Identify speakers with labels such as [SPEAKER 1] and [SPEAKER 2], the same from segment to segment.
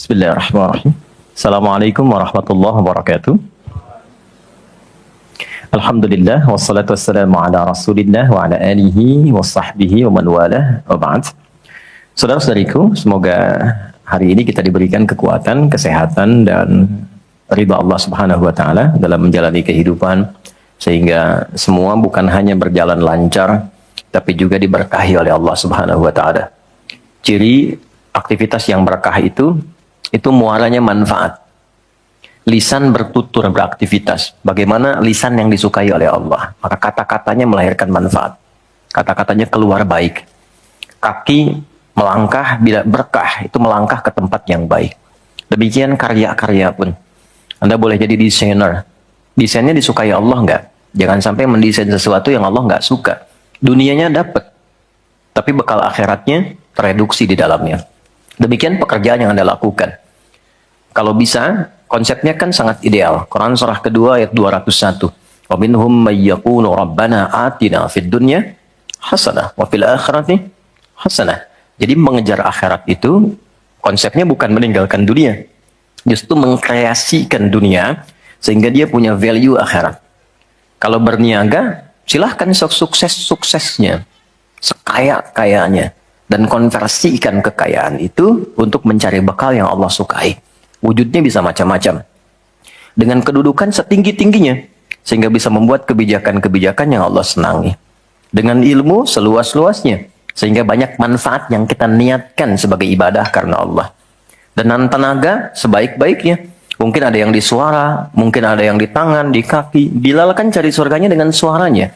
[SPEAKER 1] Bismillahirrahmanirrahim. Assalamualaikum warahmatullahi wabarakatuh. Alhamdulillah wassalatu wassalamu ala Rasulillah wa ala alihi wa sahbihi wa man walah wa ba'd. Saudara-saudariku, semoga hari ini kita diberikan kekuatan, kesehatan dan ridha Allah Subhanahu wa taala dalam menjalani kehidupan sehingga semua bukan hanya berjalan lancar tapi juga diberkahi oleh Allah Subhanahu wa taala. Ciri aktivitas yang berkah itu muaranya manfaat. Lisan bertutur beraktivitas. Bagaimana lisan yang disukai oleh Allah? Maka kata-katanya melahirkan manfaat. Kata-katanya keluar baik. Kaki melangkah bila berkah, itu melangkah ke tempat yang baik. Demikian karya-karya pun. Anda boleh jadi desainer. Desainnya disukai Allah enggak? Jangan sampai mendesain sesuatu yang Allah enggak suka. Dunianya dapat, tapi bekal akhiratnya tereduksi di dalamnya. Demikian pekerjaan yang Anda lakukan. Kalau bisa, konsepnya kan sangat ideal. Quran surah kedua ayat 201. Wa minhum may yaqulu rabbana atina fid dunya hasanah wa fil akhirati hasanah. Jadi mengejar akhirat itu konsepnya bukan meninggalkan dunia. Justru mengkreasikan dunia sehingga dia punya value akhirat. Kalau berniaga, silahkan sukses-suksesnya, sekaya-kayanya. Dan konversikan kekayaan itu untuk mencari bekal yang Allah sukai. Wujudnya bisa macam-macam. Dengan kedudukan setinggi-tingginya. Sehingga bisa membuat kebijakan-kebijakan yang Allah senangi. Dengan ilmu seluas-luasnya. Sehingga banyak manfaat yang kita niatkan sebagai ibadah karena Allah. Dan tenaga sebaik-baiknya. Mungkin ada yang di suara, mungkin ada yang di tangan, di kaki. Bilal kan cari surganya dengan suaranya.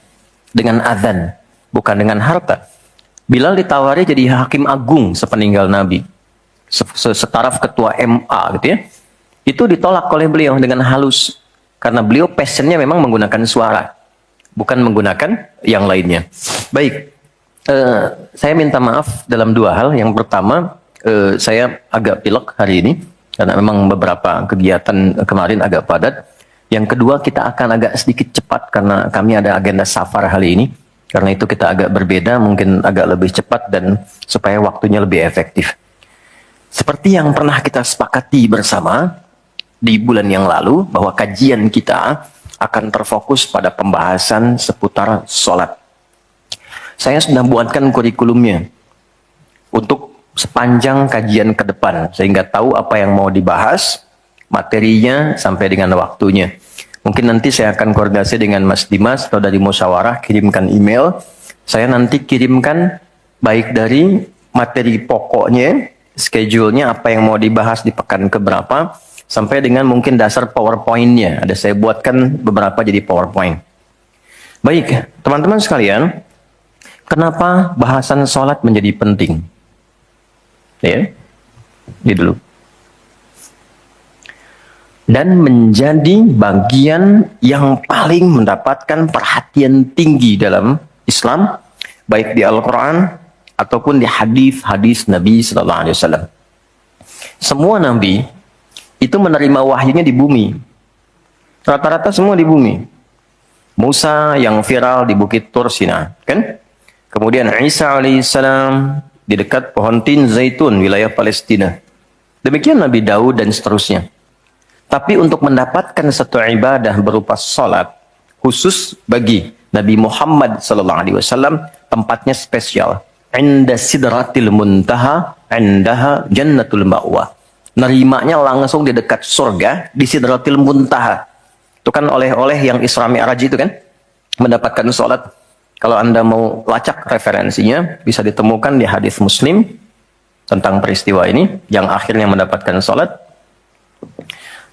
[SPEAKER 1] Dengan azan. Bukan dengan harta. Bilal ditawari jadi hakim agung sepeninggal Nabi. Setaraf ketua MA gitu ya. Itu ditolak oleh beliau dengan halus. Karena beliau passionnya memang menggunakan suara. Bukan menggunakan yang lainnya. Baik. Saya minta maaf dalam dua hal. Yang pertama, saya agak pilek hari ini. Karena memang beberapa kegiatan kemarin agak padat. Yang kedua, kita akan agak sedikit cepat. Karena kami ada agenda safar hari ini. Karena itu kita agak berbeda, mungkin agak lebih cepat dan supaya waktunya lebih efektif. Seperti yang pernah kita sepakati bersama di bulan yang lalu, bahwa kajian kita akan terfokus pada pembahasan seputar sholat. Saya sudah buatkan kurikulumnya untuk sepanjang kajian ke depan, sehingga tahu apa yang mau dibahas, materinya sampai dengan waktunya. Mungkin nanti saya akan koordinasi dengan Mas Dimas atau dari musyawarah, kirimkan email. Saya nanti kirimkan baik dari materi pokoknya, schedule-nya apa yang mau dibahas di pekan keberapa, sampai dengan mungkin dasar PowerPoint-nya. Ada saya buatkan beberapa jadi PowerPoint. Baik, teman-teman sekalian, kenapa bahasan sholat menjadi penting? Ya, ini dulu. Dan menjadi bagian yang paling mendapatkan perhatian tinggi dalam Islam, baik di Al-Quran ataupun di hadis-hadis Nabi Sallallahu Alaihi Wasallam. Semua Nabi itu menerima wahyunya di bumi. Rata-rata semua di bumi. Musa yang viral di Bukit Tur Sina, kan? Kemudian Isa alaihissalam di dekat pohon tin zaitun wilayah Palestina. Demikian Nabi Daud dan seterusnya. Tapi untuk mendapatkan satu ibadah berupa salat khusus bagi Nabi Muhammad SAW, tempatnya spesial. Inda sidratil muntaha, indaha jannatul ma'wa. Nerimanya langsung di dekat surga, di sidratil muntaha. Itu kan oleh-oleh yang Isra Mi'raj itu kan, mendapatkan salat. Kalau Anda mau lacak referensinya, bisa ditemukan di hadis Muslim tentang peristiwa ini, yang akhirnya mendapatkan salat.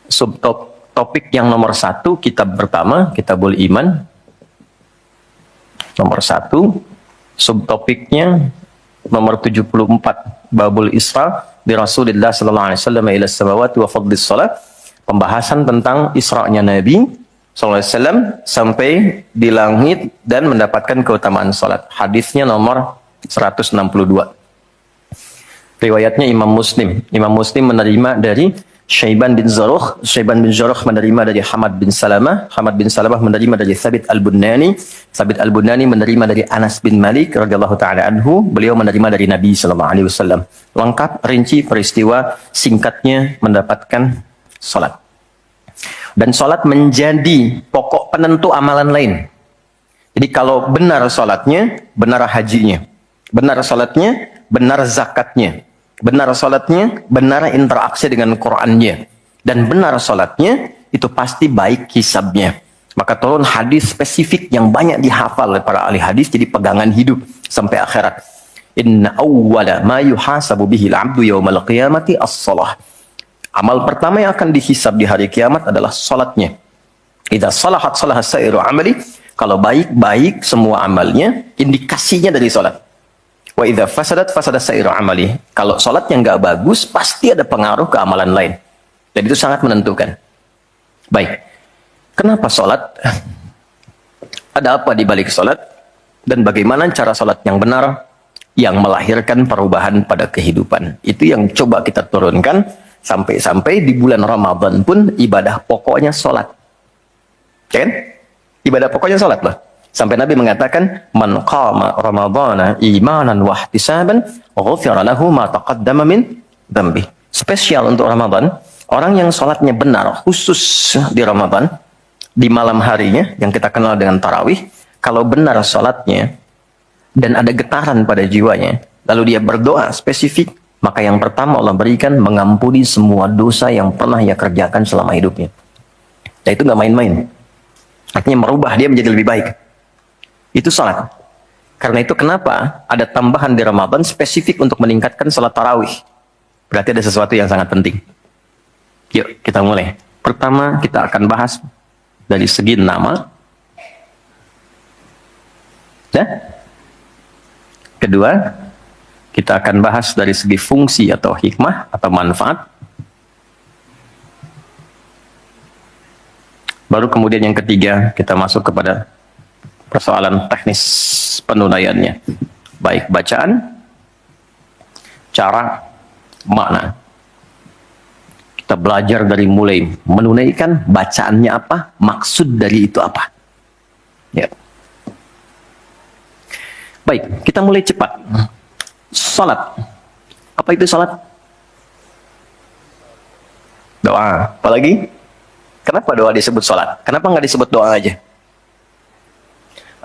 [SPEAKER 1] Subtopik yang nomor 1, kitab pertama, Kitabul Iman. Nomor 1, subtopiknya nomor 74, Babul Isra di Rasulullah sallallahu alaihi wasallam ila samawati wa fadlis salat. Pembahasan tentang Isra'nya Nabi sallallahu alaihi wasallam sampai di langit dan mendapatkan keutamaan salat. Hadisnya nomor 162. Riwayatnya Imam Muslim. Imam Muslim menerima dari Syaiban bin Zarukh menerima dari Hamad bin Salamah menerima dari Thabit al-Bunani menerima dari Anas bin Malik radhiyallahu taala anhu, beliau menerima dari Nabi sallallahu alaihi wasallam. Lengkap rinci peristiwa singkatnya mendapatkan salat. Dan salat menjadi pokok penentu amalan lain. Jadi kalau benar salatnya, benar hajinya. Benar salatnya, benar zakatnya. Benar salatnya, benar interaksi dengan Qur'annya. Dan benar salatnya, itu pasti baik hisabnya. Maka turun hadis spesifik yang banyak dihafal oleh para ahli hadis, jadi pegangan hidup sampai akhirat. Inna awwala ma yuhasabu bihil abdu yawmal qiyamati as-salah. Amal pertama yang akan dihisab di hari kiamat adalah salatnya. Idza salahat salaha sa'iru amali. Kalau baik-baik semua amalnya, indikasinya dari salat. Wa idza fasadat fasada sa'iru amali. Kalau salatnya enggak bagus, pasti ada pengaruh ke amalan lain. Dan itu sangat menentukan. Baik. Kenapa salat? Ada apa di balik salat? Dan bagaimana cara salat yang benar yang melahirkan perubahan pada kehidupan? Itu yang coba kita turunkan sampai-sampai di bulan Ramadan pun ibadah pokoknya salat. Kan? Ibadah pokoknya salat loh. Sampai Nabi mengatakan, "Man qama Ramadhana imanan wa ihtisaban, ghufira lahu ma taqaddama min dzambi." Spesial untuk Ramadan, orang yang salatnya benar, khusus di Ramadan, di malam harinya yang kita kenal dengan tarawih, kalau benar salatnya dan ada getaran pada jiwanya, lalu dia berdoa spesifik, maka yang pertama Allah berikan mengampuni semua dosa yang pernah ia kerjakan selama hidupnya. Dan itu nggak main-main. Artinya merubah dia menjadi lebih baik. Itu salat. Karena itu kenapa ada tambahan di Ramadan spesifik untuk meningkatkan salat tarawih. Berarti ada sesuatu yang sangat penting. Yuk kita mulai. Pertama kita akan bahas dari segi nama. Ya? Kedua, kita akan bahas dari segi fungsi atau hikmah atau manfaat. Baru kemudian yang ketiga kita masuk kepada persoalan teknis penunaiannya. Baik bacaan, cara, makna. Kita belajar dari mulai menunaikan bacaannya apa, maksud dari itu apa. Ya. Baik, kita mulai cepat. Salat. Apa itu salat? Doa. Apalagi? Kenapa doa disebut salat? Kenapa nggak disebut doa aja?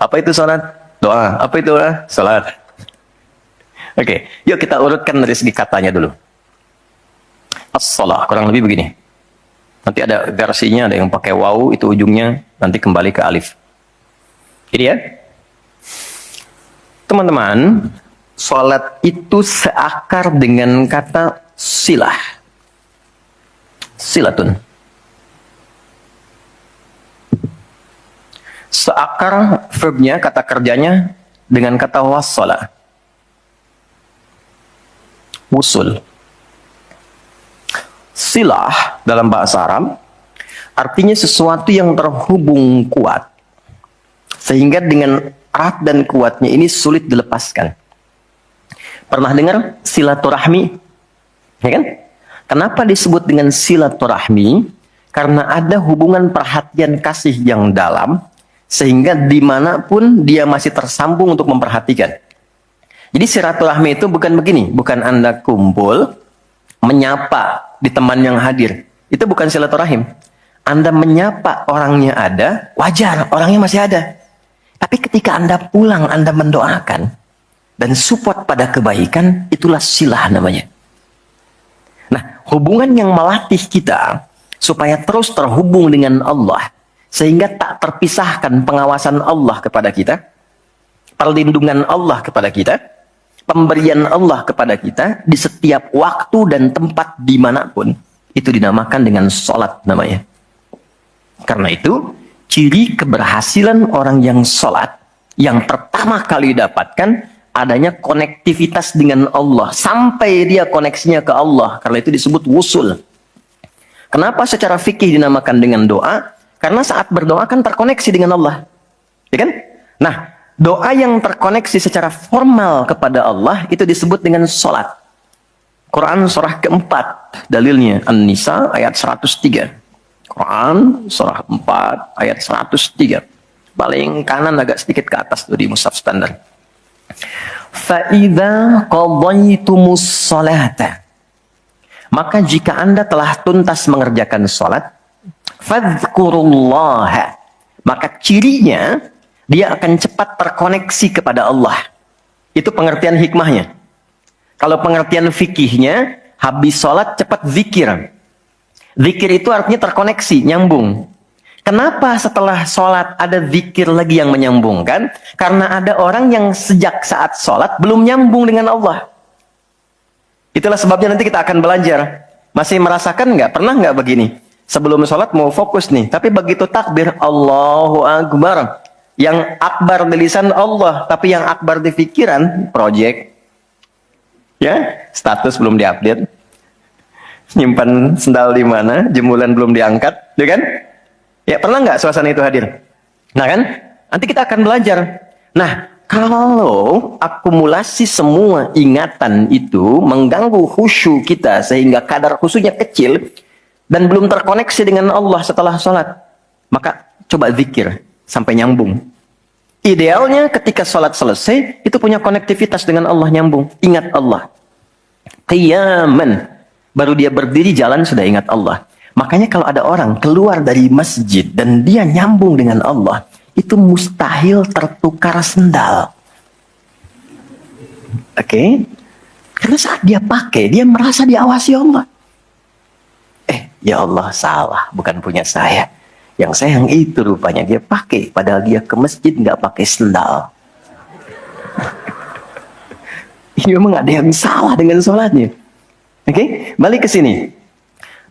[SPEAKER 1] Apa itu salat? Doa. Apa itu doa? Salat. Oke, yuk kita urutkan dari segi katanya dulu. As-salah, kurang lebih begini. Nanti ada versinya, ada yang pakai waw, itu ujungnya nanti kembali ke alif. Ini ya. Teman-teman, salat itu seakar dengan kata silah. Silatun. Seakar verbnya, kata kerjanya dengan kata wassala. Wusul. Silah dalam bahasa Arab artinya sesuatu yang terhubung kuat sehingga dengan erat dan kuatnya ini sulit dilepaskan. Pernah dengar silaturahmi? Ya kan? Kenapa disebut dengan silaturahmi? Karena ada hubungan perhatian kasih yang dalam sehingga dimanapun dia masih tersambung untuk memperhatikan. Jadi silaturahmi itu bukan begini, bukan Anda kumpul menyapa di teman yang hadir. Itu bukan silaturahim. Anda menyapa orangnya ada, wajar, orangnya masih ada. Tapi ketika Anda pulang, Anda mendoakan dan support pada kebaikan, itulah silah namanya. Nah, hubungan yang melatih kita supaya terus terhubung dengan Allah, sehingga tak terpisahkan pengawasan Allah kepada kita, perlindungan Allah kepada kita, pemberian Allah kepada kita di setiap waktu dan tempat dimanapun, itu dinamakan dengan sholat namanya. Karena itu, ciri keberhasilan orang yang sholat, yang pertama kali dapatkan, adanya konektivitas dengan Allah, sampai dia koneksinya ke Allah, karena itu disebut wusul. Kenapa secara fikih dinamakan dengan doa? Karena saat berdoa kan terkoneksi dengan Allah. Ya kan? Nah, doa yang terkoneksi secara formal kepada Allah itu disebut dengan sholat. Quran surah keempat, dalilnya An-Nisa ayat 103. Quran surah 4 ayat 103. Paling kanan agak sedikit ke atas tuh di mushaf standar. Fa'idha qadaitumus salata. Maka jika Anda telah tuntas mengerjakan salat, fadhkurullaha. Maka cirinya dia akan cepat terkoneksi kepada Allah. Itu pengertian hikmahnya. Kalau pengertian fikihnya, habis sholat cepat zikir. Zikir itu artinya terkoneksi, nyambung. Kenapa setelah sholat ada zikir lagi yang menyambungkan? Karena ada orang yang sejak saat sholat belum nyambung dengan Allah. Itulah sebabnya nanti kita akan belajar. Masih merasakan nggak? Pernah nggak begini? Sebelum sholat mau fokus nih, tapi begitu takbir, Allahu Akbar. Yang akbar di lisan Allah, tapi yang akbar di pikiran, project. Ya, status belum diupdate, nyimpan sendal di mana, jemuran belum diangkat, ya kan? Ya, pernah nggak suasana itu hadir? Nah kan, nanti kita akan belajar. Nah, kalau akumulasi semua ingatan itu mengganggu khusyuk kita sehingga kadar khusyuknya kecil dan belum terkoneksi dengan Allah setelah sholat, maka coba zikir sampai nyambung. Idealnya ketika sholat selesai, itu punya konektivitas dengan Allah, nyambung. Ingat Allah. Qiyaman. Baru dia berdiri jalan sudah ingat Allah. Makanya kalau ada orang keluar dari masjid dan dia nyambung dengan Allah, itu mustahil tertukar sendal. Oke? Karena saat dia pakai, dia merasa diawasi Allah. Ya Allah, salah. Bukan punya saya. Yang saya yang itu rupanya dia pakai, padahal dia ke masjid nggak pakai sendal. Ini memang ada yang salah dengan sholatnya. Oke, balik ke sini.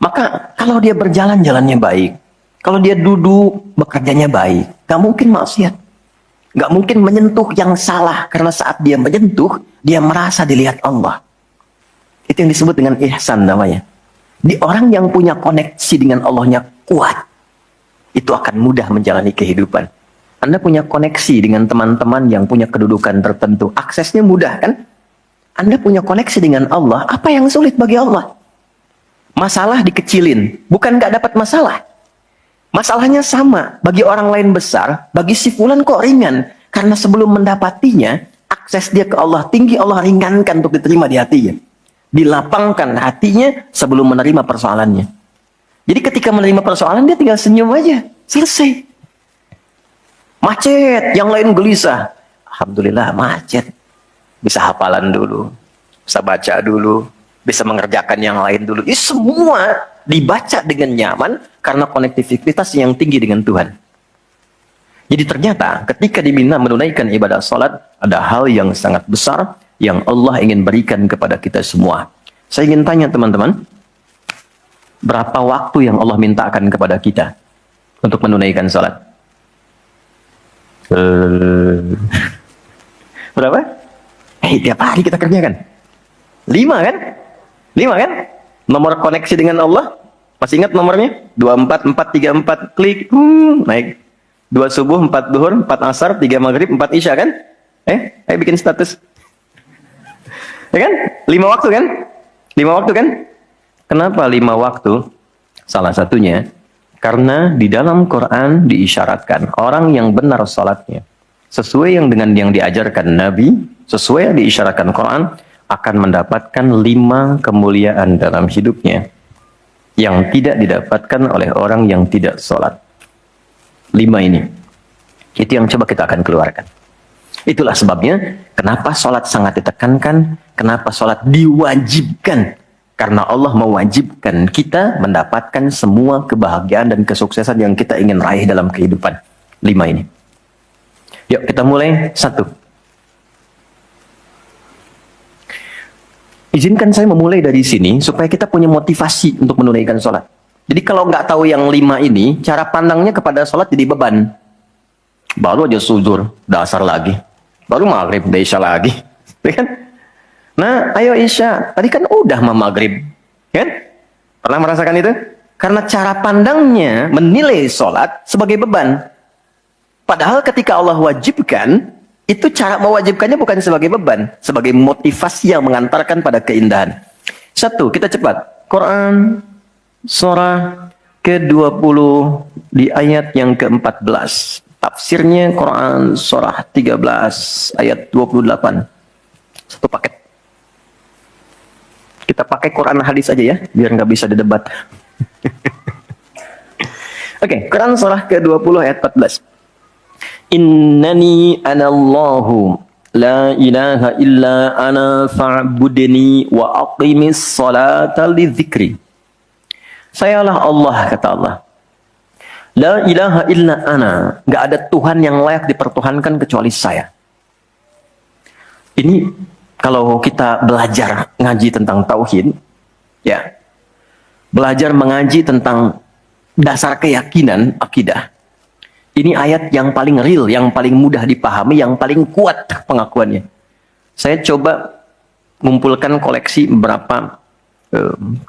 [SPEAKER 1] Maka kalau dia berjalan jalannya baik, kalau dia duduk bekerjanya baik, nggak mungkin maksiat, nggak mungkin menyentuh yang salah karena saat dia menyentuh dia merasa dilihat Allah. Itu yang disebut dengan ihsan namanya. Di orang yang punya koneksi dengan Allahnya kuat, itu akan mudah menjalani kehidupan. Anda punya koneksi dengan teman-teman yang punya kedudukan tertentu. Aksesnya mudah kan? Anda punya koneksi dengan Allah. Apa yang sulit bagi Allah? Masalah dikecilin. Bukan nggak dapat masalah. Masalahnya sama. Bagi orang lain besar. Bagi si fulan kok ringan. Karena sebelum mendapatinya, akses dia ke Allah tinggi. Allah ringankan untuk diterima di hatinya. Dilapangkan hatinya sebelum menerima persoalannya. Jadi ketika menerima persoalan, dia tinggal senyum aja. Selesai. Macet, yang lain gelisah. Alhamdulillah macet. Bisa hafalan dulu. Bisa baca dulu. Bisa mengerjakan yang lain dulu. Ini semua dibaca dengan nyaman karena konektivitas yang tinggi dengan Tuhan. Jadi ternyata ketika diminta menunaikan ibadah sholat, ada hal yang sangat besar yang Allah ingin berikan kepada kita semua. Saya ingin tanya teman-teman, berapa waktu yang Allah mintakan kepada kita untuk menunaikan sholat? Berapa? Tiap hari kita kerjakan. 5 kan? 5 kan? Nomor koneksi dengan Allah. Masih ingat nomornya? 24, 4, 3, 4. Klik. Naik. 2 subuh, 4 duhur, 4 asar, 3 maghrib, 4 isya kan? Ayo bikin status. Ya kan? 5 waktu kan? 5 waktu kan? Kenapa 5 waktu? Salah satunya, karena di dalam Quran diisyaratkan orang yang benar salatnya, sesuai yang dengan yang diajarkan Nabi, sesuai yang diisyaratkan Quran, akan mendapatkan 5 kemuliaan dalam hidupnya yang tidak didapatkan oleh orang yang tidak sholat. 5 ini. Itu yang coba kita akan keluarkan. Itulah sebabnya kenapa sholat sangat ditekankan, kenapa sholat diwajibkan. Karena Allah mewajibkan kita mendapatkan semua kebahagiaan dan kesuksesan yang kita ingin raih dalam kehidupan. 5 ini. Yuk kita mulai. 1. Izinkan saya memulai dari sini supaya kita punya motivasi untuk menunaikan sholat. Jadi kalau nggak tahu yang 5 ini, cara pandangnya kepada sholat jadi beban. Baru aja zuhur, dasar lagi. Baru maghrib, udah isya lagi. Kan? Nah, ayo isya. Tadi kan udah maghrib. Kan? Pernah merasakan itu? Karena cara pandangnya menilai sholat sebagai beban. Padahal ketika Allah wajibkan, itu cara mewajibkannya bukan sebagai beban, sebagai motivasi yang mengantarkan pada keindahan. Satu, kita cepat. Quran surah ke-20 di ayat yang ke-14. Tafsirnya Quran surah 13 ayat 28. Satu paket. Kita pakai Quran hadis aja ya, biar nggak bisa didebat. Oke, Quran surah ke-20 ayat 14. Innani anallahu la ilaha illa ana fa'budni wa aqimis salata li dzikri. Sayalah Allah, kata Allah. La ilaha illa ana. Gak ada Tuhan yang layak dipertuhankan kecuali saya. Ini kalau kita belajar ngaji tentang tauhid, ya, belajar mengaji tentang dasar keyakinan, akidah. Ini ayat yang paling real, yang paling mudah dipahami, yang paling kuat pengakuannya. Saya coba mengumpulkan koleksi beberapa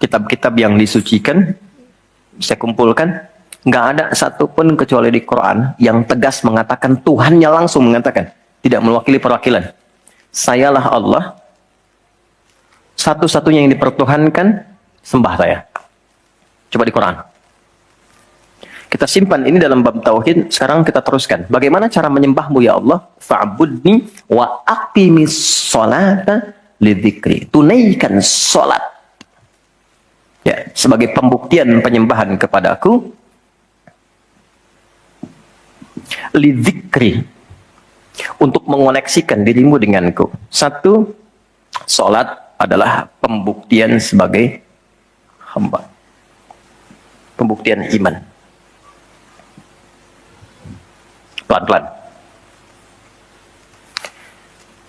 [SPEAKER 1] kitab-kitab yang disucikan. Saya kumpulkan, nggak ada satupun kecuali di Quran yang tegas mengatakan, Tuhannya langsung mengatakan, tidak mewakili perwakilan. Sayalah Allah, satu-satunya yang dipertuhankan, sembah saya. Coba di Quran. Kita simpan ini dalam bab tauhid. Sekarang kita teruskan. Bagaimana cara menyembahmu ya Allah? Fa'budni wa aqimis sholata lidzikri. Tunaikan sholat. Ya, sebagai pembuktian penyembahan kepadaku. Lidzikri. Untuk mengoneksikan dirimu denganku. Satu, sholat adalah pembuktian sebagai hamba. Pembuktian iman. Pelan-pelan.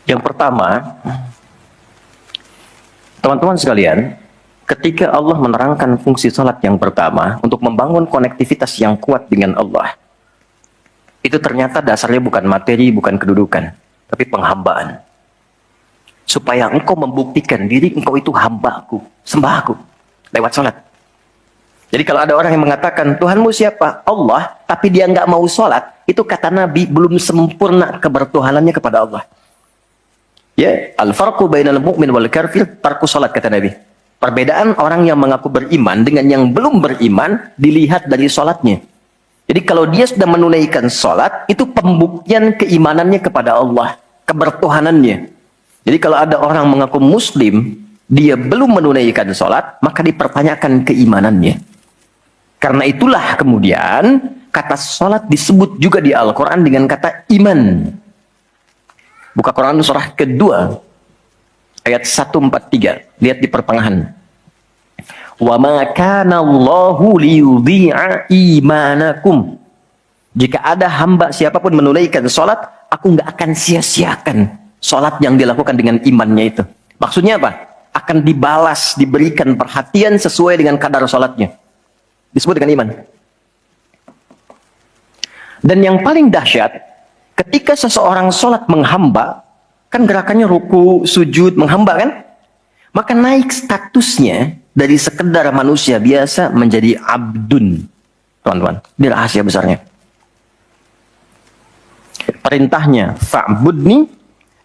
[SPEAKER 1] Yang pertama, teman-teman sekalian, ketika Allah menerangkan fungsi salat yang pertama untuk membangun konektivitas yang kuat dengan Allah, itu ternyata dasarnya bukan materi, bukan kedudukan, tapi penghambaan. Supaya engkau membuktikan diri engkau itu hambaku, sembahku, lewat salat. Jadi kalau ada orang yang mengatakan, Tuhanmu siapa? Allah, tapi dia nggak mau sholat, itu kata Nabi, belum sempurna kebertuhanannya kepada Allah. Ya, al-farqu bainal mu'min wal kafir, tarku sholat, kata Nabi. Perbedaan orang yang mengaku beriman dengan yang belum beriman, dilihat dari sholatnya. Jadi kalau dia sudah menunaikan sholat, itu pembuktian keimanannya kepada Allah, kebertuhanannya. Jadi kalau ada orang mengaku muslim, dia belum menunaikan sholat, maka dipertanyakan keimanannya. Karena itulah kemudian kata sholat disebut juga di Al-Quran dengan kata iman. Buka Quran surah kedua ayat 143. Lihat di pertengahan. Wa ma kana Allahu liyudhi'a imanakum. Jika ada hamba siapapun menunaikan sholat, aku nggak akan sia-siakan sholat yang dilakukan dengan imannya itu. Maksudnya apa? Akan dibalas, diberikan perhatian sesuai dengan kadar sholatnya. Disebut dengan iman. Dan yang paling dahsyat, ketika seseorang sholat menghamba, kan gerakannya ruku, sujud, menghamba kan? Maka naik statusnya dari sekedar manusia biasa menjadi abdun. Teman-teman, ini rahasia besarnya. Perintahnya, fa'budni,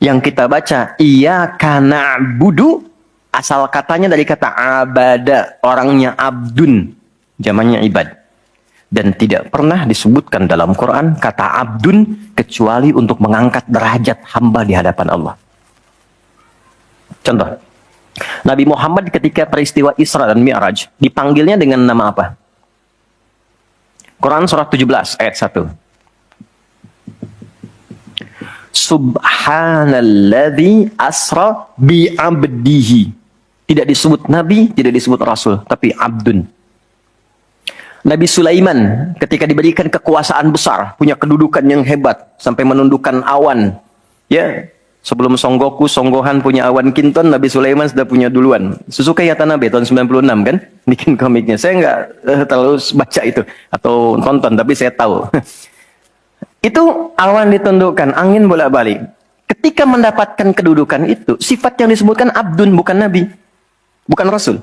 [SPEAKER 1] yang kita baca, iyyaka na'budu, asal katanya dari kata abada, orangnya abdun. Zamannya ibad. Dan tidak pernah disebutkan dalam Quran kata abdun kecuali untuk mengangkat derajat hamba di hadapan Allah. Contoh, Nabi Muhammad ketika peristiwa Isra dan Mi'raj dipanggilnya dengan nama apa? Quran surah 17 ayat 1. Subhanalladzi asra bi'abdihi. Tidak disebut Nabi, tidak disebut Rasul, tapi abdun. Nabi Sulaiman ketika diberikan kekuasaan besar, punya kedudukan yang hebat sampai menundukkan awan. Ya, sebelum Songgoku, Songgohan punya awan Kinton, Nabi Sulaiman sudah punya duluan. Suzuki Yatanabe tahun 96 kan, bikin komiknya. Saya nggak terlalu baca itu atau tonton, tapi saya tahu. Itu awan ditundukkan, angin bolak-balik. Ketika mendapatkan kedudukan itu, sifat yang disebutkan abdun, bukan Nabi, bukan Rasul.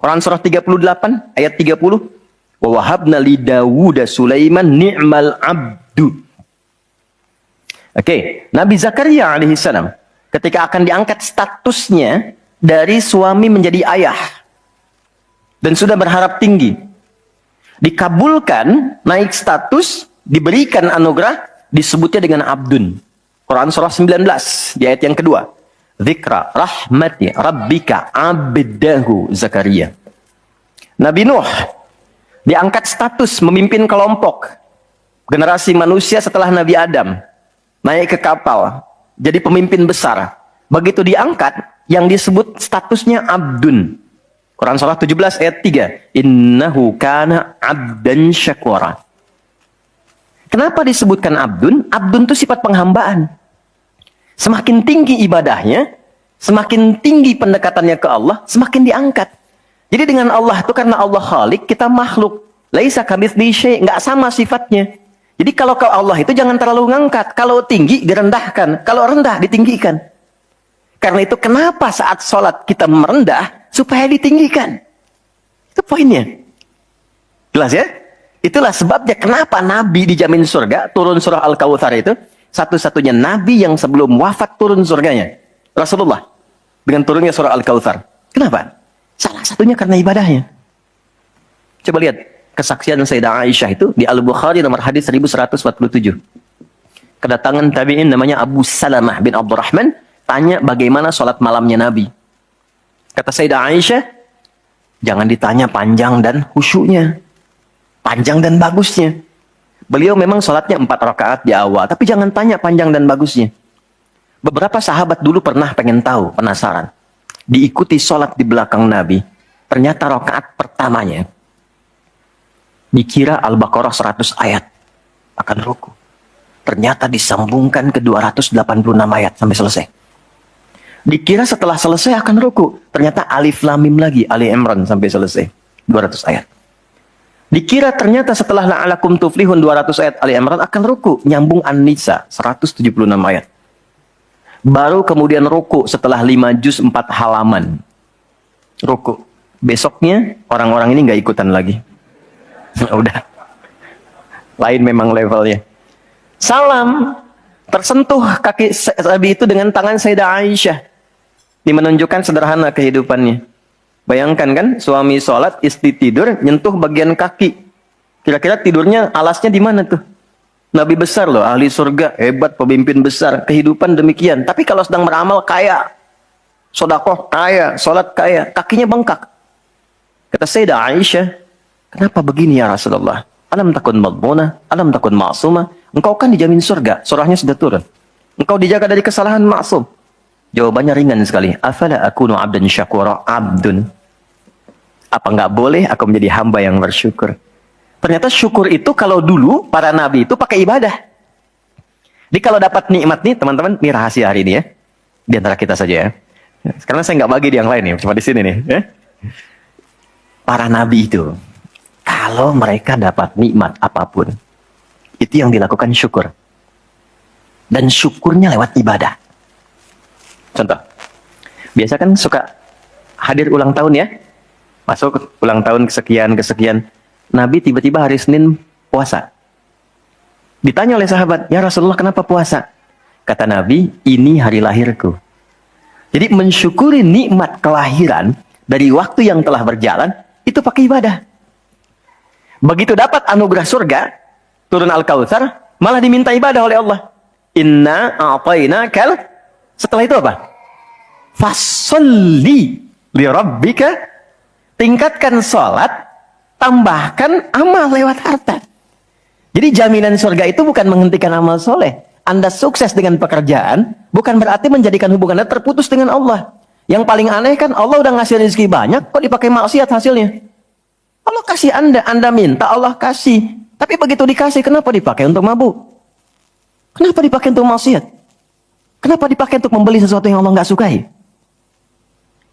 [SPEAKER 1] Quran surah 38 ayat 30. Wa wahabna li Dawuda Sulaiman ni'mal abdu. Oke, Nabi Zakaria alaihissalam ketika akan diangkat statusnya dari suami menjadi ayah dan sudah berharap tinggi, dikabulkan, naik status, diberikan anugerah, disebutnya dengan abdun. Quran surah 19 di ayat yang kedua. Dzikra rahmati rabbika abdahu Zakaria. Nabi Nuh diangkat status memimpin kelompok generasi manusia setelah Nabi Adam, naik ke kapal, jadi pemimpin besar. Begitu diangkat, yang disebut statusnya abdun. Quran surah 17 ayat 3. Innahu kana abdan syakura. Kenapa disebutkan abdun? Abdun itu sifat penghambaan. Semakin tinggi ibadahnya, semakin tinggi pendekatannya ke Allah, semakin diangkat. Jadi dengan Allah itu, karena Allah Khalik, kita makhluk. Laisa kamitslihi syai', enggak sama sifatnya. Jadi kalau ke Allah itu jangan terlalu ngangkat. Kalau tinggi direndahkan, kalau rendah ditinggikan. Karena itu kenapa saat sholat kita merendah supaya ditinggikan. Itu poinnya. Jelas ya? Itulah sebabnya kenapa Nabi dijamin surga, turun surah Al-Kautsar itu satu-satunya Nabi yang sebelum wafat turun surganya. Rasulullah dengan turunnya surah Al-Kautsar. Kenapa? Salah satunya karena ibadahnya. Coba lihat kesaksian Sayyidah Aisyah itu di Al-Bukhari nomor hadis 1147. Kedatangan tabi'in namanya Abu Salamah bin Abdurrahman, tanya bagaimana sholat malamnya Nabi. Kata Sayyidah Aisyah, jangan ditanya panjang dan khusyuknya, panjang dan bagusnya. Beliau memang sholatnya 4 rakaat di awal, tapi jangan tanya panjang dan bagusnya. Beberapa sahabat dulu pernah pengen tahu, penasaran. Diikuti sholat di belakang Nabi. Ternyata rakaat pertamanya dikira Al-Baqarah 100 ayat akan ruku. Ternyata disambungkan ke 286 ayat sampai selesai. Dikira setelah selesai akan ruku. Ternyata Alif Lam Mim lagi, Ali Imran sampai selesai. 200 ayat. Dikira ternyata setelah La'alakum Tuflihun 200 ayat Ali Imran akan ruku. Nyambung An-Nisa 176 ayat. Baru kemudian ruku setelah 5 juz 4 halaman. Ruku. Besoknya orang-orang ini nggak ikutan lagi. Udah. Lain memang levelnya. Salam. Tersentuh kaki Nabi itu dengan tangan Sayyidah Aisyah. Ini menunjukkan sederhana kehidupannya. Bayangkan kan, suami sholat, istri tidur, nyentuh bagian kaki. Kira-kira tidurnya, alasnya di mana tuh? Nabi besar loh, ahli surga, hebat, pemimpin besar. Kehidupan demikian. Tapi kalau sedang beramal, kaya. Sodakoh, kaya. Sholat, kaya. Kakinya bengkak. Kata Sayyidah Aisyah, kenapa begini ya Rasulullah? Alam takun madbuna, alam takun ma'sumah. Engkau kan dijamin surga, surahnya sudah turun. Engkau dijaga dari kesalahan maksum. Jawabannya ringan sekali. Afala akunu abdan syakura, abdun. Apa enggak boleh aku menjadi hamba yang bersyukur? Ternyata syukur itu kalau dulu para nabi itu pakai ibadah. Jadi kalau dapat nikmat nih teman-teman, ini rahasia hari ini ya. Di antara kita saja ya. Karena saya nggak bagi di yang lain nih, cuma di sini nih. Ya. Para nabi itu, kalau mereka dapat nikmat apapun, itu yang dilakukan syukur. Dan syukurnya lewat ibadah. Contoh, biasa kan suka hadir ulang tahun ya. Masuk ulang tahun kesekian. Nabi tiba-tiba hari Senin puasa. Ditanya oleh sahabat, ya Rasulullah kenapa puasa? Kata Nabi, ini hari lahirku. Jadi mensyukuri nikmat kelahiran dari waktu yang telah berjalan, itu pakai ibadah. Begitu dapat anugerah surga, turun Al-Kautsar, malah diminta ibadah oleh Allah. Inna a'tainakal. Setelah itu apa? Fasolli li rabbika. Tingkatkan sholat, tambahkan amal lewat harta. Jadi jaminan surga itu bukan menghentikan amal soleh. Anda sukses dengan pekerjaan, bukan berarti menjadikan hubungan Anda terputus dengan Allah. Yang paling aneh kan, Allah udah ngasih rezeki banyak, kok dipakai maksiat hasilnya? Allah kasih Anda minta, Allah kasih. Tapi begitu dikasih, kenapa dipakai untuk mabuk? Kenapa dipakai untuk maksiat? Kenapa dipakai untuk membeli sesuatu yang Allah nggak sukai?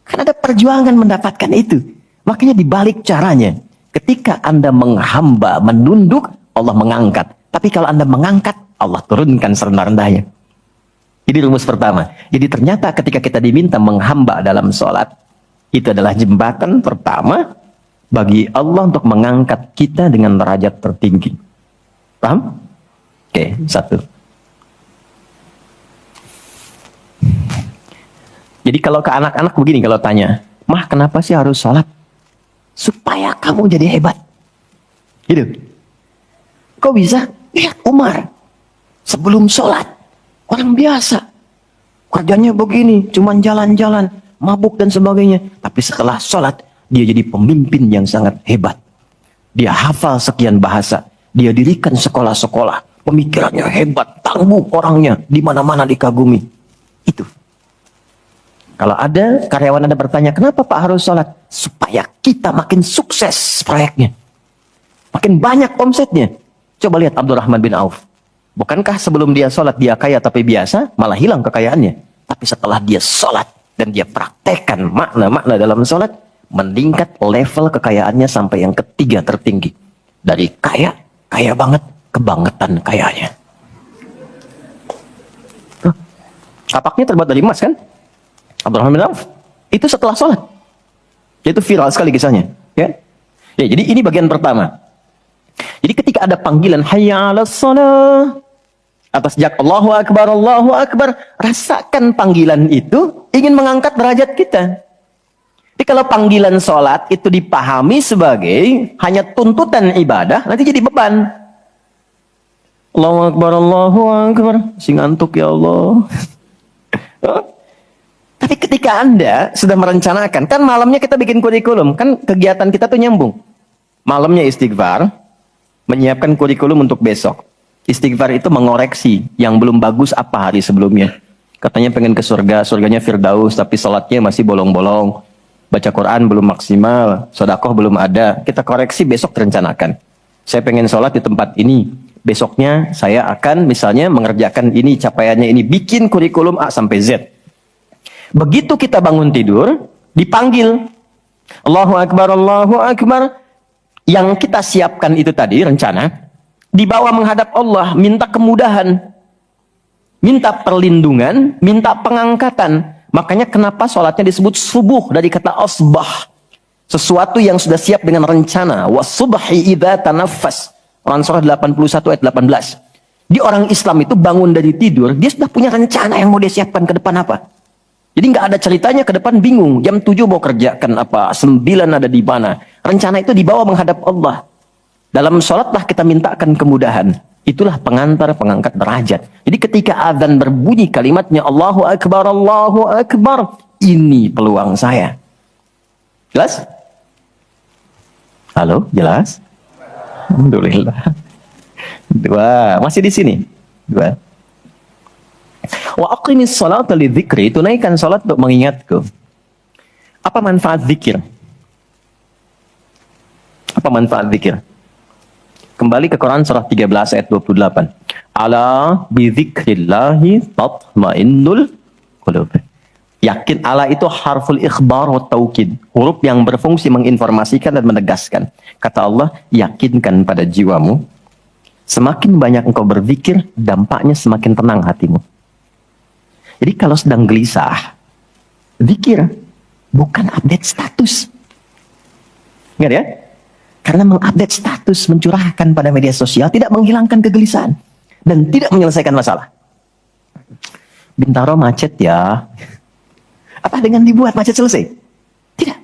[SPEAKER 1] Karena ada perjuangan mendapatkan itu. Makanya dibalik caranya, ketika Anda menghamba, menunduk, Allah mengangkat. Tapi kalau Anda mengangkat, Allah turunkan serendah-rendahnya. Ini rumus pertama. Jadi ternyata ketika kita diminta menghamba dalam sholat, itu adalah jembatan pertama bagi Allah untuk mengangkat kita dengan derajat tertinggi. Paham? Oke, satu. Jadi kalau ke anak-anak begini, kalau tanya, "Mah, kenapa sih harus sholat?" Supaya kamu jadi hebat. Gitu. Kok bisa? Lihat Umar. Sebelum sholat, orang biasa. Kerjanya begini, cuman jalan-jalan, mabuk dan sebagainya. Tapi setelah sholat, dia jadi pemimpin yang sangat hebat. Dia hafal sekian bahasa. Dia dirikan sekolah-sekolah. Pemikirannya hebat, tangguh orangnya, di mana-mana dikagumi. Itu. Kalau ada karyawan Anda bertanya, kenapa Pak harus sholat? Supaya kita makin sukses proyeknya. Makin banyak omsetnya. Coba lihat Abdurrahman bin Auf. Bukankah sebelum dia sholat dia kaya tapi biasa, malah hilang kekayaannya. Tapi setelah dia sholat dan dia praktekkan makna-makna dalam sholat, meningkat level kekayaannya sampai yang ketiga tertinggi. Dari kaya, kaya banget, kebangetan kayanya. Kapaknya terbuat dari emas kan? Abdurrahman bin Auf. Itu setelah sholat. Itu viral sekali kisahnya. Ya, jadi ini bagian pertama. Jadi ketika ada panggilan hayya 'alas shalah, atas jak Allahu Akbar, rasakan panggilan itu ingin mengangkat derajat kita. Jadi kalau panggilan sholat itu dipahami sebagai hanya tuntutan ibadah, nanti jadi beban. Allahu Akbar, sing ngantuk ya Allah. Tapi ketika Anda sudah merencanakan, kan malamnya kita bikin kurikulum, kan kegiatan kita tuh nyambung. Malamnya istighfar, menyiapkan kurikulum untuk besok. Istighfar itu mengoreksi yang belum bagus apa hari sebelumnya. Katanya pengen ke surga, surganya Firdaus, tapi sholatnya masih bolong-bolong. Baca Quran belum maksimal, sedekah belum ada. Kita koreksi besok terencanakan. Saya pengen sholat di tempat ini. Besoknya saya akan misalnya mengerjakan ini, capaiannya ini. Bikin kurikulum A sampai Z. Begitu kita bangun tidur, dipanggil. Allahu Akbar, Allahu Akbar. Yang kita siapkan itu tadi, rencana. Dibawa menghadap Allah, minta kemudahan. Minta perlindungan, minta pengangkatan. Makanya kenapa sholatnya disebut subuh dari kata asbah. Sesuatu yang sudah siap dengan rencana. Wasubhi idza tanaffas. Quran surah 81 ayat 18. Di orang Islam itu bangun dari tidur, dia sudah punya rencana yang mau dia siapkan ke depan apa. Jadi nggak ada ceritanya ke depan bingung. Jam 7 mau kerjakan apa, 9 ada di mana. Rencana itu dibawa menghadap Allah. Dalam sholatlah kita mintakan kemudahan. Itulah pengantar, pengangkat derajat. Jadi ketika azan berbunyi kalimatnya Allahu Akbar, Allahu Akbar. Ini peluang saya. Jelas? Halo, jelas? Alhamdulillah. Dua, masih di sini. Dua. Wa aqimis salata lidzikri, tunaikan salat untuk mengingatku. Apa manfaat zikir? Apa manfaat zikir? Kembali ke Quran surah 13 ayat 28. Ala bidzikrillahi tatmainnul qulub. Yakin, ala itu harful ikhbar wa taukid. Huruf yang berfungsi menginformasikan dan menegaskan. Kata Allah, yakinkan pada jiwamu. Semakin banyak engkau berzikir, dampaknya semakin tenang hatimu. Jadi kalau sedang gelisah, zikir, bukan update status. Ingat ya? Karena mengupdate status, mencurahkan pada media sosial, tidak menghilangkan kegelisahan. Dan tidak menyelesaikan masalah. Bintaro macet ya. Apa dengan dibuat macet selesai? Tidak.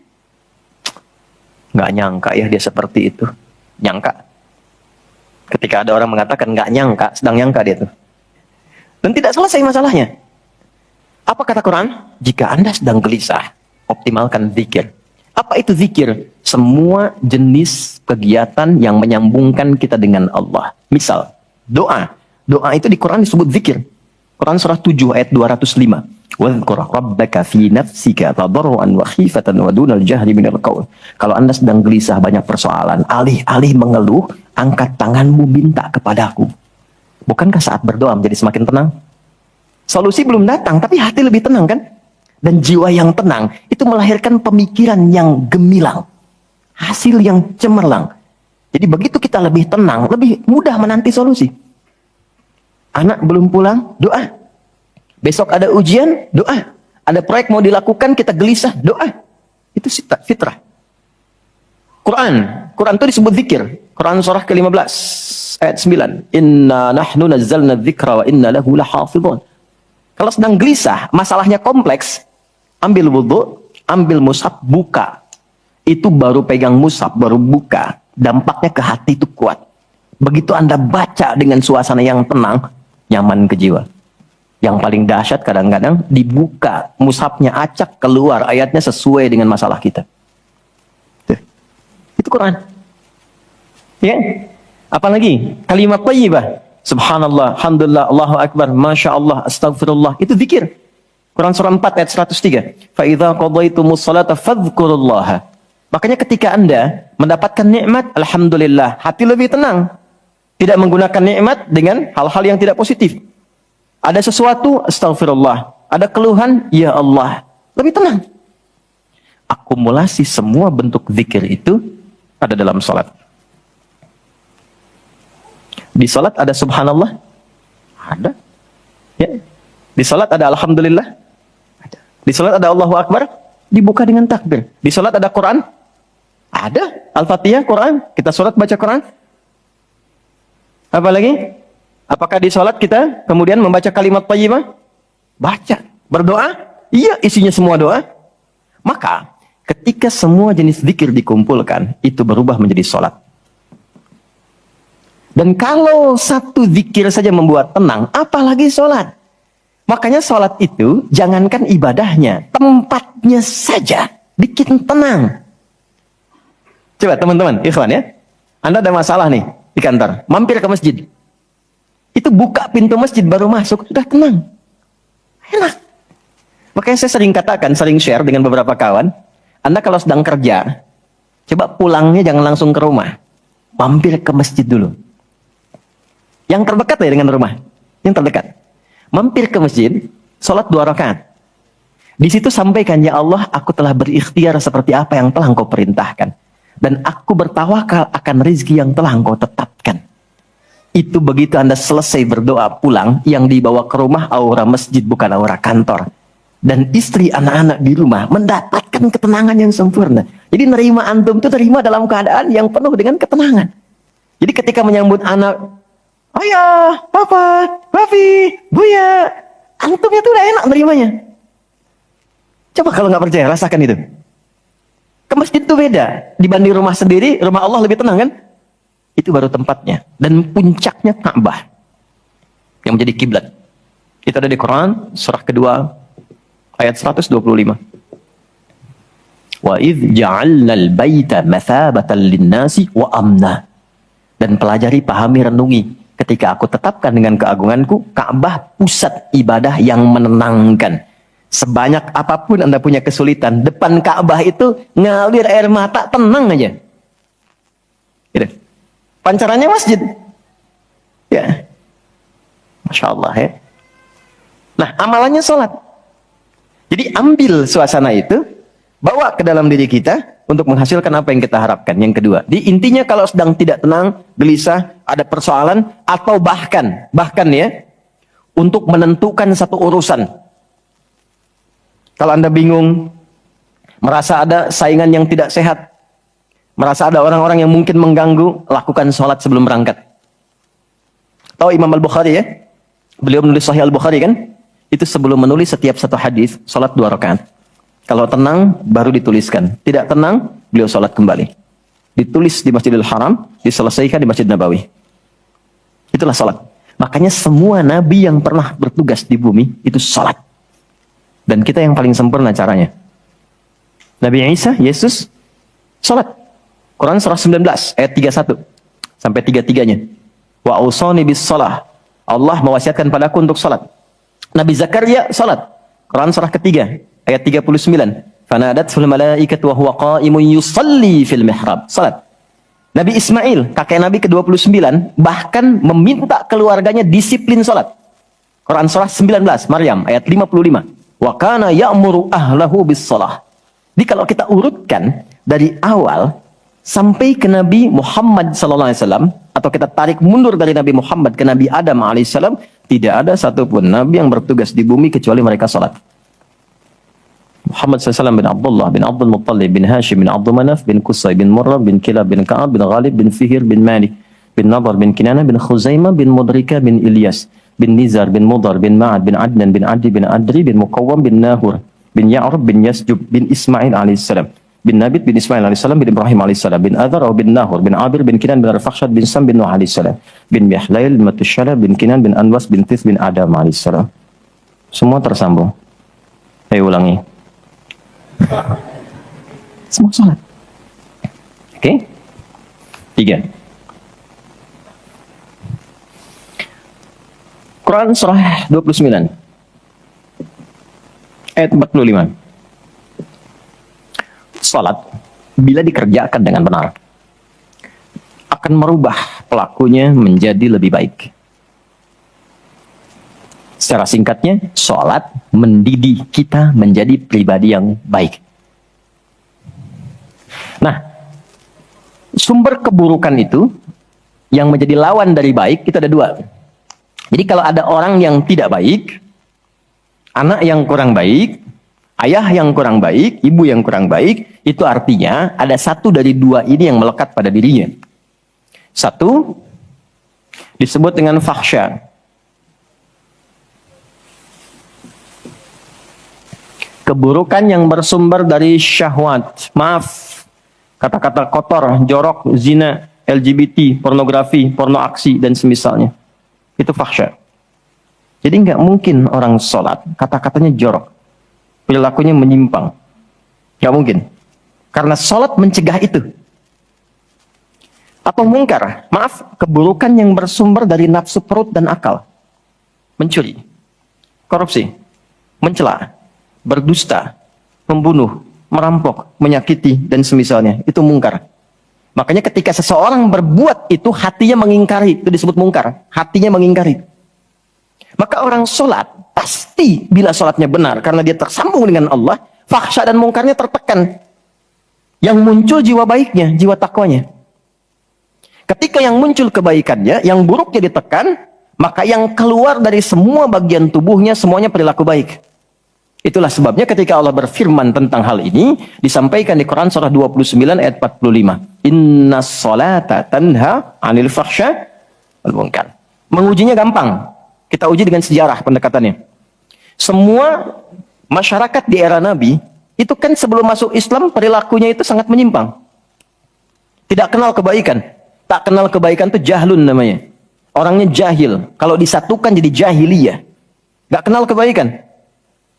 [SPEAKER 1] Nggak nyangka ya dia seperti itu. Nyangka. Ketika ada orang mengatakan nggak nyangka, sedang nyangka dia tuh. Dan tidak selesai masalahnya. Apa kata Quran? Jika Anda sedang gelisah, optimalkan zikir. Apa itu zikir? Semua jenis kegiatan yang menyambungkan kita dengan Allah. Misal, doa. Doa itu di Quran disebut zikir. Quran surah 7 ayat 205. Wadhkur rabbaka fi nafsika tadarruan wa khifatan wa dunal jahri minal qaul. Kalau Anda sedang gelisah banyak persoalan, alih-alih mengeluh, angkat tanganmu minta kepadaku. Bukankah saat berdoa menjadi semakin tenang? Solusi belum datang, tapi hati lebih tenang kan? Dan jiwa yang tenang itu melahirkan pemikiran yang gemilang, hasil yang cemerlang. Jadi begitu kita lebih tenang, lebih mudah menanti solusi. Anak belum pulang, doa. Besok ada ujian, doa. Ada proyek mau dilakukan, kita gelisah, doa. Itu fitrah. Quran itu disebut zikir. Quran surah ke-15 ayat 9. Inna nahnu nazzalna dzikra wa inna lahu lahafidhun. Kalau sedang gelisah, masalahnya kompleks, ambil wudhu, ambil mushaf, buka. Itu baru pegang mushaf, baru buka. Dampaknya ke hati itu kuat. Begitu Anda baca dengan suasana yang tenang, nyaman ke jiwa. Yang paling dahsyat kadang-kadang dibuka, mushafnya acak, keluar ayatnya sesuai dengan masalah kita. Tuh. Itu Quran. Ya. Apalagi kalimat thayyibah. Subhanallah, alhamdulillah, Allahu akbar, masya Allah, astagfirullah. Itu zikir. Quran surah 4 ayat 103. Fa idza qadaytumus salata fadhkurullaha. Makanya ketika Anda mendapatkan nikmat, alhamdulillah, hati lebih tenang. Tidak menggunakan nikmat dengan hal-hal yang tidak positif. Ada sesuatu, astagfirullah. Ada keluhan, ya Allah. Lebih tenang. Akumulasi semua bentuk zikir itu ada dalam salat. Di salat ada subhanallah? Ada. Ya. Di salat ada alhamdulillah? Ada. Di salat ada Allahu akbar? Dibuka dengan takbir. Di salat ada Quran? Ada. Al-Fatihah, Quran. Kita salat baca Quran. Apa lagi? Apakah di salat kita kemudian membaca kalimat thayyibah? Baca. Berdoa? Iya, isinya semua doa. Maka ketika semua jenis zikir dikumpulkan, itu berubah menjadi salat. Dan kalau satu zikir saja membuat tenang, apalagi sholat. Makanya sholat itu, jangankan ibadahnya, tempatnya saja bikin tenang. Coba teman-teman, ikhwan ya. Anda ada masalah nih di kantor, mampir ke masjid. Itu buka pintu masjid baru masuk, sudah tenang. Enak. Makanya saya sering katakan, sering share dengan beberapa kawan, Anda kalau sedang kerja, coba pulangnya jangan langsung ke rumah. Mampir ke masjid dulu. Yang terdekat ya dengan rumah. Yang terdekat. Mampir ke masjid, sholat 2 rakaat. Di situ sampaikan, ya Allah, aku telah berikhtiar seperti apa yang telah Engkau perintahkan. Dan aku bertawakal akan rezeki yang telah Engkau tetapkan. Itu begitu Anda selesai berdoa pulang, yang dibawa ke rumah aura masjid bukan aura kantor. Dan istri anak-anak di rumah mendapatkan ketenangan yang sempurna. Jadi nerima antum itu terima dalam keadaan yang penuh dengan ketenangan. Jadi ketika menyambut anak, ayah, papa, papi, buya, antumnya tuh udah enak nerimanya. Coba kalau nggak percaya, rasakan itu. Ke masjid itu beda. Dibanding rumah sendiri, rumah Allah lebih tenang kan? Itu baru tempatnya. Dan puncaknya Ka'bah. Yang menjadi kiblat. Itu ada di Quran, surah kedua, ayat 125. Wa idh ja'alnal baita mathabatan linnasi wa amna. Dan pelajari, pahami, renungi. Ketika aku tetapkan dengan keagunganku, Ka'bah pusat ibadah yang menenangkan. Sebanyak apapun Anda punya kesulitan, depan Ka'bah itu ngalir air mata, tenang aja. Gitu. Pancarannya masjid. Ya. Masya Allah ya. Nah, amalannya sholat. Jadi ambil suasana itu, bawa ke dalam diri kita, untuk menghasilkan apa yang kita harapkan. Yang kedua, di intinya kalau sedang tidak tenang, gelisah, ada persoalan, atau bahkan ya, untuk menentukan satu urusan. Kalau Anda bingung, merasa ada saingan yang tidak sehat, merasa ada orang-orang yang mungkin mengganggu, lakukan sholat sebelum berangkat. Tahu Imam Al-Bukhari ya? Beliau menulis Sahih Al-Bukhari kan? Itu sebelum menulis setiap satu hadis, sholat 2 rakaat. Kalau tenang, baru dituliskan. Tidak tenang, beliau sholat kembali. Ditulis di Masjidil Haram, diselesaikan di Masjid Nabawi. Itulah sholat. Makanya semua nabi yang pernah bertugas di bumi, itu sholat. Dan kita yang paling sempurna caranya. Nabi Isa, Yesus, sholat. Quran surah 19, ayat 31. Sampai 33-nya. Wa ausani bis sholah. Allah mewasiatkan padaku untuk sholat. Nabi Zakaria, sholat. Quran surah ketiga, ayat 39. Fanadatul malaikatu wa huwa qa'imun yusalli fil mihrab. Salat. Nabi Ismail, kakek Nabi ke-29, bahkan meminta keluarganya disiplin salat. Quran surah 19, Maryam ayat 55. Wa kana ya'muru ahlahu bis shalah. Jadi kalau kita urutkan dari awal sampai ke Nabi Muhammad sallallahu alaihi wasallam, atau kita tarik mundur dari Nabi Muhammad ke Nabi Adam alaihissalam, tidak ada satupun nabi yang bertugas di bumi kecuali mereka salat. Muhammad SAW bin Abdullah bin Abdul Muttalib bin Hashim bin Abdul Manaf bin Qusay bin Murrah bin Kilab bin Ka'ab bin Ghalib bin Fihir bin Malik bin Nadar bin Kinana bin Khuzaimah bin Mudrika bin Ilyas bin Nizar bin Mudar bin Ma'ad bin Adnan bin Adi bin Adri bin Muqawwam bin Nahur bin Ya'rub bin Yasjub bin Ismail alaihissalam, bin Nabit bin Ismail alaihissalam, bin Ibrahim alaihissalam, bin Adhar bin Nahur, bin Abir bin Kinan, bin Arfakhshad bin Sam bin Nuh alaihissalam, bin Mihlail bin Matushala, bin Kinan, bin Anwas, bin Tith, bin Adam alaihissalam. Semua tersambung. Saya ulangi. Semua salat. Oke? 3. Quran surah 29 ayat 45. Salat bila dikerjakan dengan benar akan merubah pelakunya menjadi lebih baik. Secara singkatnya, salat mendidik kita menjadi pribadi yang baik. Nah, sumber keburukan itu yang menjadi lawan dari baik itu ada 2. Jadi kalau ada orang yang tidak baik, anak yang kurang baik, ayah yang kurang baik, ibu yang kurang baik, itu artinya ada satu dari 2 ini yang melekat pada dirinya. Satu, disebut dengan fakhsya. Keburukan yang bersumber dari syahwat. Maaf, kata-kata kotor, jorok, zina, LGBT, pornografi, porno aksi, dan semisalnya. Itu fakhsya. Jadi nggak mungkin orang sholat, kata-katanya jorok. Perilakunya menyimpang. Nggak mungkin. Karena sholat mencegah itu. Atau mungkar. Maaf, keburukan yang bersumber dari nafsu perut dan akal. Mencuri. Korupsi. Mencela. Berdusta. Membunuh. Merampok. Menyakiti. Dan semisalnya. Itu mungkar. Makanya ketika seseorang berbuat itu, hatinya mengingkari. Itu disebut mungkar. Hatinya mengingkari. Maka orang sholat, pasti bila sholatnya benar, karena dia tersambung dengan Allah, fakhsya dan mungkarnya tertekan. Yang muncul jiwa baiknya, jiwa takwanya. Ketika yang muncul kebaikannya, yang buruknya ditekan, maka yang keluar dari semua bagian tubuhnya, semuanya perilaku baik. Itulah sebabnya ketika Allah berfirman tentang hal ini, disampaikan di Quran surah 29 ayat 45. Inna sholata tanha anil fakhsya wal munkar. Mengujinya gampang. Kita uji dengan sejarah pendekatannya. Semua masyarakat di era Nabi, itu kan sebelum masuk Islam, perilakunya itu sangat menyimpang. Tidak kenal kebaikan. Tak kenal kebaikan itu jahlun namanya. Orangnya jahil. Kalau disatukan jadi jahiliyah. Gak kenal kebaikan.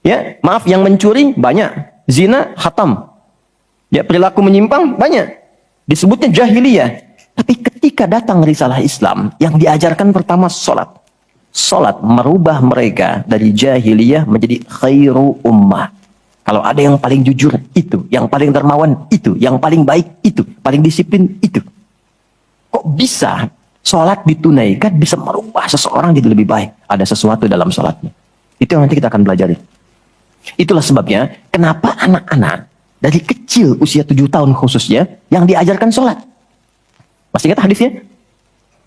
[SPEAKER 1] Ya, maaf, yang mencuri banyak. Zina, khatam. Ya, perilaku menyimpang banyak. Disebutnya jahiliyah. Tapi ketika datang risalah Islam, yang diajarkan pertama sholat. Salat merubah mereka dari jahiliyah menjadi khairu ummah. Kalau ada yang paling jujur, itu. Yang paling dermawan, itu. Yang paling baik, itu. Paling disiplin, itu. Kok bisa salat ditunaikan bisa merubah seseorang jadi lebih baik? Ada sesuatu dalam salatnya. Itu yang nanti kita akan pelajari. Itulah sebabnya, kenapa anak-anak dari kecil, usia 7 tahun khususnya, yang diajarkan salat. Masih ingat hadisnya?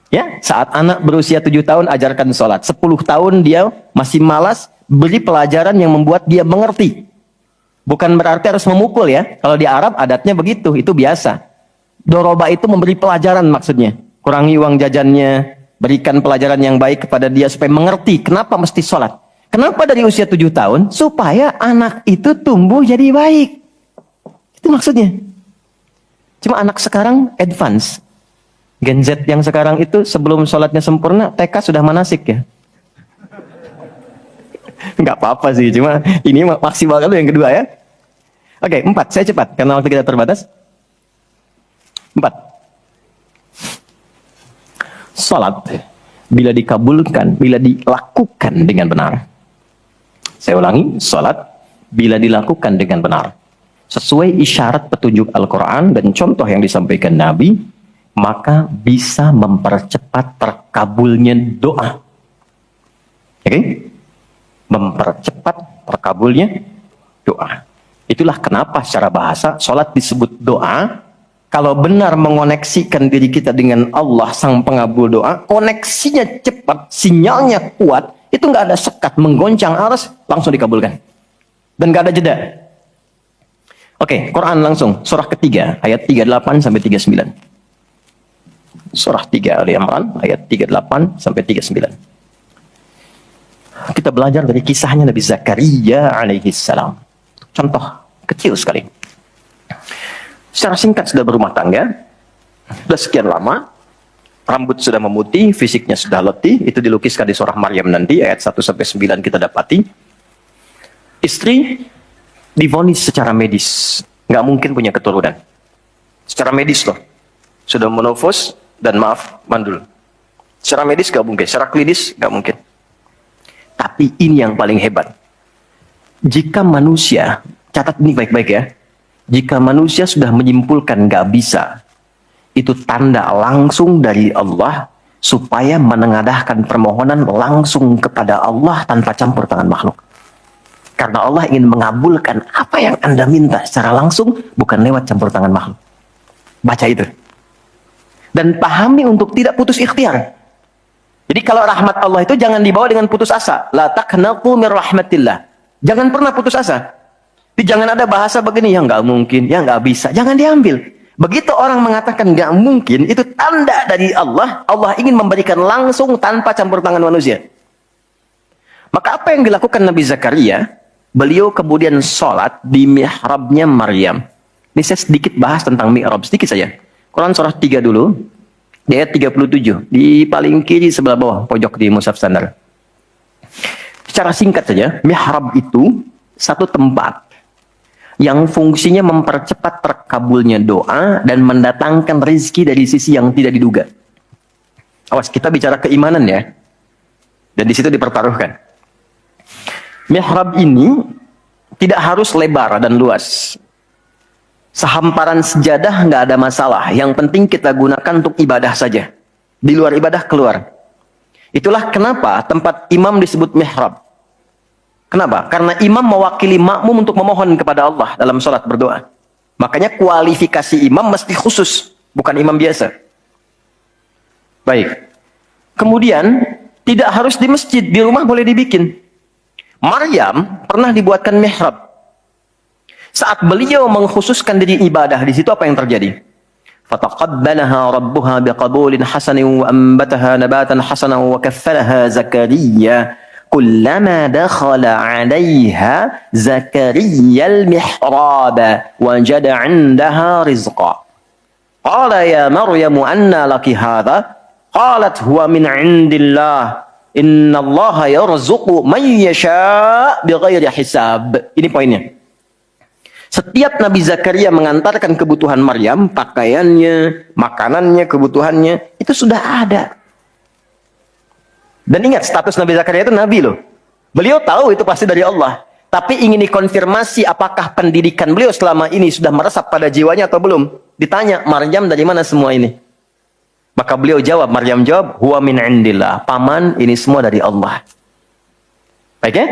[SPEAKER 1] Ya, saat anak berusia 7 tahun ajarkan sholat. 10 tahun dia masih malas, beri pelajaran yang membuat dia mengerti. Bukan berarti harus memukul ya. Kalau di Arab adatnya begitu, itu biasa. Doroba itu memberi pelajaran maksudnya. Kurangi uang jajannya, berikan pelajaran yang baik kepada dia supaya mengerti kenapa mesti sholat. Kenapa dari usia 7 tahun? Supaya anak itu tumbuh jadi baik. Itu maksudnya. Cuma anak sekarang advance. Gen Z yang sekarang itu sebelum sholatnya sempurna, TK sudah manasik ya. Nggak apa-apa sih, cuma ini maksimal dulu yang kedua ya. Oke, 4, saya cepat karena waktu kita terbatas. 4. Sholat bila dikabulkan, bila dilakukan dengan benar. Saya ulangi, sholat bila dilakukan dengan benar. Sesuai isyarat petunjuk Al-Quran dan contoh yang disampaikan Nabi, maka bisa mempercepat terkabulnya doa. Oke? Mempercepat terkabulnya doa. Itulah kenapa secara bahasa sholat disebut doa. Kalau benar mengoneksikan diri kita dengan Allah sang pengabul doa, koneksinya cepat, sinyalnya kuat, itu nggak ada sekat, menggoncang aras, langsung dikabulkan. Dan nggak ada jeda. Oke, Quran langsung, surah ketiga, ayat 38 sampai 39. Surah 3 Ali Imran ayat 38 sampai 39. Kita belajar dari kisahnya Nabi Zakaria alaihi salam. Contoh kecil sekali. Secara singkat sudah berumah tangga, sudah sekian lama, rambut sudah memutih, fisiknya sudah letih, itu dilukiskan di surah Maryam nanti, ayat 1-9 kita dapati. Istri divonis secara medis, nggak mungkin punya keturunan. Secara medis loh, sudah menopause dan maaf, mandul. Secara medis nggak mungkin, secara klinis nggak mungkin. Tapi ini yang paling hebat. Jika manusia, catat ini baik-baik ya, jika manusia sudah menyimpulkan nggak bisa, itu tanda langsung dari Allah supaya menengadahkan permohonan langsung kepada Allah tanpa campur tangan makhluk. Karena Allah ingin mengabulkan apa yang Anda minta secara langsung, bukan lewat campur tangan makhluk. Baca itu. Dan pahami untuk tidak putus ikhtiar. Jadi kalau rahmat Allah itu jangan dibawa dengan putus asa. La taqnatu min rahmatillah. Jangan pernah putus asa. Jadi jangan ada bahasa begini, ya nggak mungkin, ya nggak bisa. Jangan diambil. Begitu orang mengatakan nggak mungkin, itu tanda dari Allah. Allah ingin memberikan langsung tanpa campur tangan manusia. Maka apa yang dilakukan Nabi Zakaria? Beliau kemudian sholat di mihrabnya Maryam. Ini saya sedikit bahas tentang mihrab, sedikit saja. Quran surah 3 dulu, di ayat 37, di paling kiri sebelah bawah, pojok di mushaf standar. Secara singkat saja, mihrab itu satu tempat yang fungsinya mempercepat terkabulnya doa dan mendatangkan rezeki dari sisi yang tidak diduga. Awas, kita bicara keimanan ya. Dan di situ dipertaruhkan. Mihrab ini tidak harus lebar dan luas. Sehamparan sejadah nggak ada masalah. Yang penting kita gunakan untuk ibadah saja. Di luar ibadah keluar. Itulah kenapa tempat imam disebut mihrab. Kenapa? Karena imam mewakili makmum untuk memohon kepada Allah dalam sholat berdoa. Makanya kualifikasi imam mesti khusus, bukan imam biasa. Baik. Kemudian tidak harus di masjid, di rumah boleh dibikin. Maryam pernah dibuatkan mihrab. Saat beliau mengkhususkan diri ibadah, di situ apa yang terjadi? Fataqabbalaha rabbuha biqabulin hasanin wa ambataha nabatan hasanan wa kaffalaha Zakaria. Kullama dakhala 'alayha Zakaria al-mihrab wajada 'indaha rizqa. Qala ya Maryam anna laki hadha? Qalat huwa min 'indillah. Innallaha yarzuqu man yasha' bighairi hisab. Ini poinnya. Setiap Nabi Zakaria mengantarkan kebutuhan Maryam, pakaiannya, makanannya, kebutuhannya, itu sudah ada. Dan ingat, status Nabi Zakaria itu nabi loh. Beliau tahu itu pasti dari Allah. Tapi ingin dikonfirmasi apakah pendidikan beliau selama ini sudah meresap pada jiwanya atau belum. Ditanya, Maryam dari mana semua ini? Maka beliau jawab, Maryam jawab, huwa min indillah. Paman, ini semua dari Allah. Baik ya?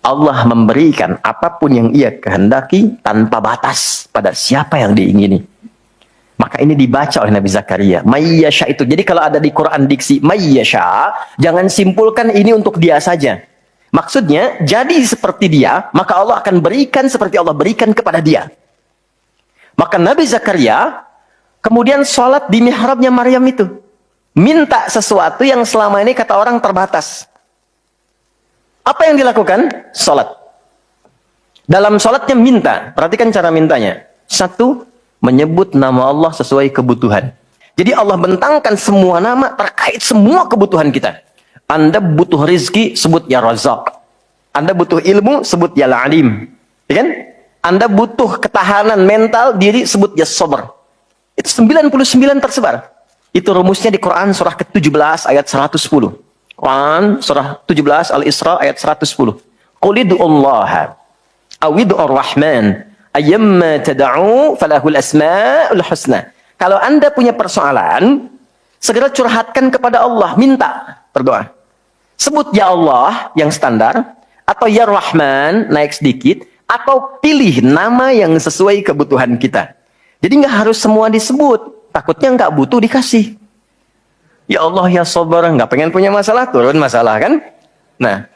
[SPEAKER 1] Allah memberikan apapun yang ia kehendaki tanpa batas pada siapa yang diingini. Maka ini dibaca oleh Nabi Zakaria. Mayyasha itu. Jadi kalau ada di Quran diksi mayyasha, jangan simpulkan ini untuk dia saja. Maksudnya, jadi seperti dia, maka Allah akan berikan seperti Allah berikan kepada dia. Maka Nabi Zakaria kemudian sholat di mihrabnya Maryam itu. Minta sesuatu yang selama ini kata orang terbatas. Apa yang dilakukan? Sholat. Dalam sholatnya minta. Perhatikan cara mintanya. Satu, menyebut nama Allah sesuai kebutuhan. Jadi Allah bentangkan semua nama terkait semua kebutuhan kita. Anda butuh rizki, sebut ya Razak. Anda butuh ilmu, sebut ya Alim. Ya kan? Anda butuh ketahanan mental diri, sebut ya Sabar. Itu 99 tersebar. Itu rumusnya di Quran surah ke-17 ayat 110. Quran surah 17 Al-Isra ayat 110. Qul id'ullaha aw id'ur rahman ayyamma tad'u falahul asmaul husna. Kalau Anda punya persoalan, segera curhatkan kepada Allah, minta, berdoa. Sebut ya Allah yang standar atau ya Rahman naik sedikit atau pilih nama yang sesuai kebutuhan kita. Jadi nggak harus semua disebut. Takutnya nggak butuh dikasih. Ya Allah ya Sabar, nggak pengen punya masalah, turun masalah kan? Nah,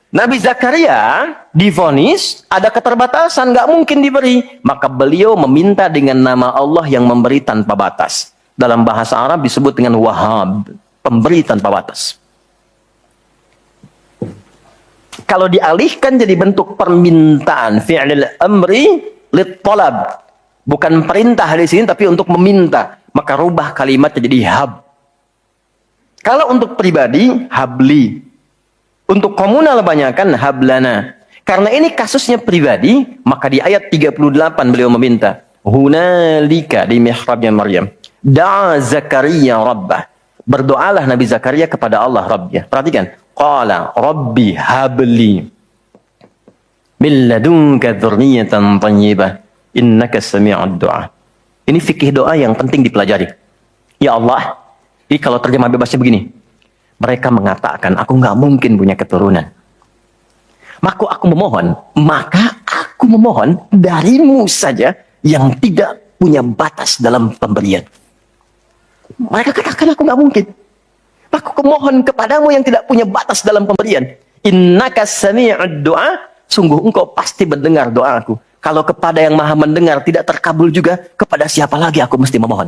[SPEAKER 1] Nabi Zakaria divonis ada keterbatasan, nggak mungkin diberi. Maka beliau meminta dengan nama Allah yang memberi tanpa batas. Dalam bahasa Arab disebut dengan Wahhab, pemberi tanpa batas. Kalau dialihkan jadi bentuk permintaan, fi'lil amri lit talab. Bukan perintah di sini tapi untuk meminta, maka rubah kalimat jadi hab. Kalau untuk pribadi, habli. Untuk komunal banyakkan hablana. Karena ini kasusnya pribadi, maka di ayat 38 beliau meminta, hunalika di mihrabnya Maryam, da'a Zakaria rabbah. Berdoalah Nabi Zakaria kepada Allah Rabbnya. Perhatikan, qala rabbi habli min ladunka dzurriyyatan thayyibah innaka sami'ud du'a. Ini fikih doa yang penting dipelajari. Ya Allah, ini kalau terjemah bebasnya begini. Mereka mengatakan, aku nggak mungkin punya keturunan. Maka aku memohon darimu saja yang tidak punya batas dalam pemberian. Mereka katakan aku nggak mungkin. Aku memohon kepadamu yang tidak punya batas dalam pemberian. Innaka sami'ud du'a, sungguh engkau pasti mendengar doaku. Kalau kepada yang maha mendengar tidak terkabul juga, kepada siapa lagi aku mesti memohon?